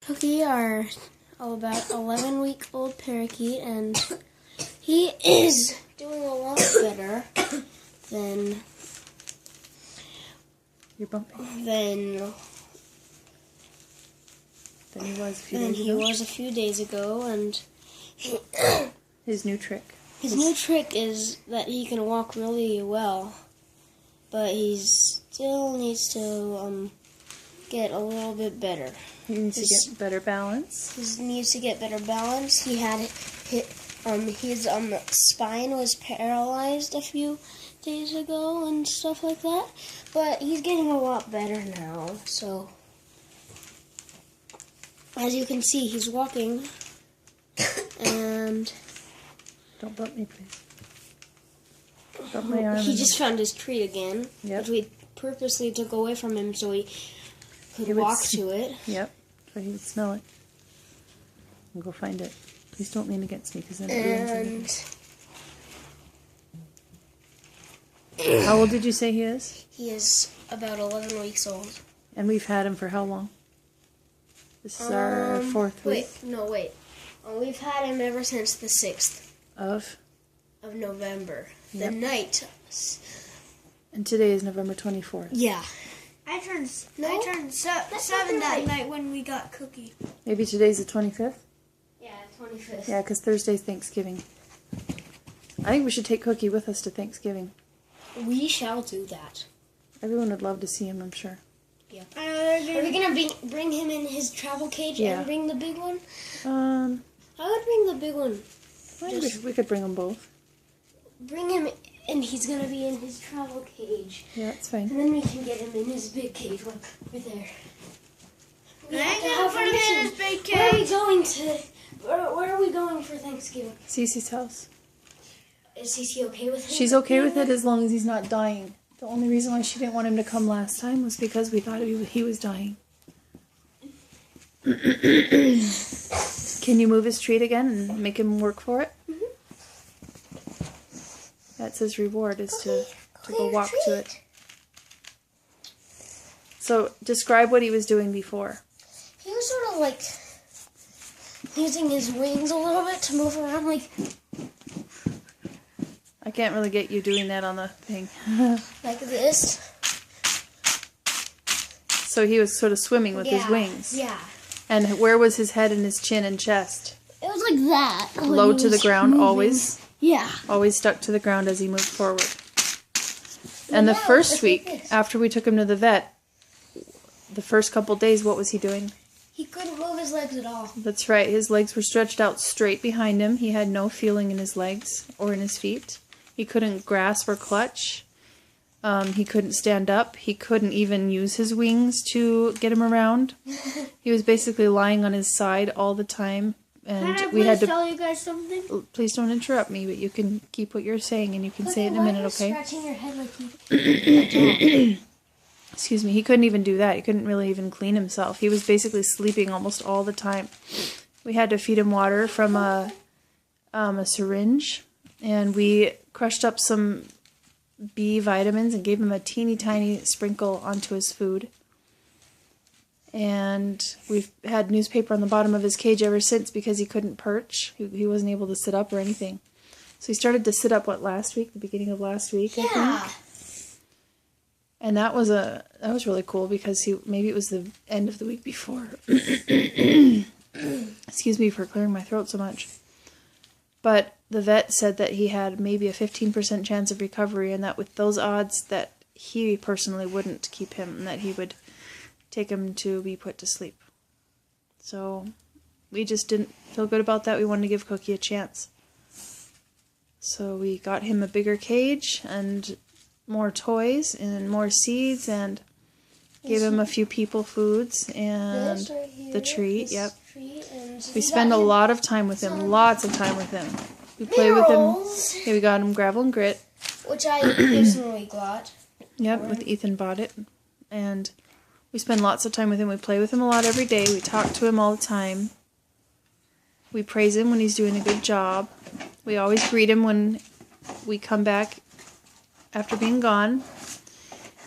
Cookie are about 11-week-old parakeet, and he is doing a lot better than You're bumping. than he was a few days ago. And His new trick. His new trick is that he can walk really well, but he still needs to get a little bit better. He needs to get better balance. He needs to get better balance. He had his spine was paralyzed a few days ago and stuff like that, but he's getting a lot better now. So as you can see, he's walking, and don't bump me, please. Bump my arm. He just found his treat again, yep. which we purposely took away from him so he could walk to it. Yep, so he would smell it. And go find it. Please don't lean against me because then it ruins everything. How old did you say he is? He is about 11 weeks old. And we've had him for how long? This is our 4th week. Wait. We've had him ever since the 6th of November. Yep. The night. And today is November 24th. Yeah. I turned 7 that night when we got Cookie. Maybe today's the 25th? Yeah, 25th. Yeah, because Thursday's Thanksgiving. I think we should take Cookie with us to Thanksgiving. We shall do that. Everyone would love to see him, I'm sure. Yeah. Are we going to bring him in his travel cage and bring the big one? I would bring the big one. We could bring them both. Bring him, and he's going to be in his travel cage. Yeah, that's fine. And then we can get him in his big cage. Look, right there. I ain't gonna put him in his big cage. Where are we going to? Where are we going for Thanksgiving? Cece's house. Is Cece okay with it? She's okay with it as long as he's not dying. The only reason why she didn't want him to come last time was because we thought he was dying. Can you move his treat again and make him work for it? Mm-hmm. That's his reward, is to go walk to it. So, describe what he was doing before. He was sort of like using his wings a little bit to move around, like... I can't really get you doing that on the thing. like this. So he was sort of swimming with his wings. Yeah. And where was his head and his chin and chest? It was like that. Low to the ground, moving. Always? Yeah. Always stuck to the ground as he moved forward. And the first week, after we took him to the vet, the first couple days, what was he doing? He couldn't move his legs at all. That's right. His legs were stretched out straight behind him. He had no feeling in his legs or in his feet. He couldn't grasp or clutch. He couldn't stand up. He couldn't even use his wings to get him around. He was basically lying on his side all the time. And Can I we had to tell you guys something? Please don't interrupt me, but you can keep what you're saying and you can say it in a minute, okay? Scratching your head like Excuse me. He couldn't even do that. He couldn't really even clean himself. He was basically sleeping almost all the time. We had to feed him water from a syringe, and we crushed up some B vitamins and gave him a teeny tiny sprinkle onto his food. And we've had newspaper on the bottom of his cage ever since because he couldn't perch. He wasn't able to sit up or anything. So he started to sit up, last week? The beginning of last week, I think. And that was really cool because maybe it was the end of the week before. Excuse me for clearing my throat so much. But the vet said that he had maybe a 15% chance of recovery, and that with those odds that he personally wouldn't keep him, and that he would take him to be put to sleep. So we just didn't feel good about that. We wanted to give Cookie a chance. So we got him a bigger cage and more toys and more seeds, and gave him a few people foods and the treat. Yep. We spend a lot of time with him, lots of time with him. We play with him. Yeah, we got him gravel and grit, which I personally got. Yep, with Ethan bought it, and we spend lots of time with him. We play with him a lot every day. We talk to him all the time. We praise him when he's doing a good job. We always greet him when we come back after being gone.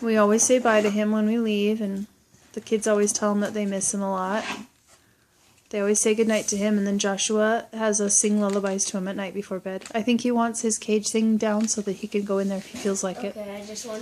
We always say bye to him when we leave, and the kids always tell him that they miss him a lot. They always say goodnight to him, and then Joshua has us sing lullabies to him at night before bed. I think he wants his cage thing down so that he can go in there if he feels like it. Okay, I just want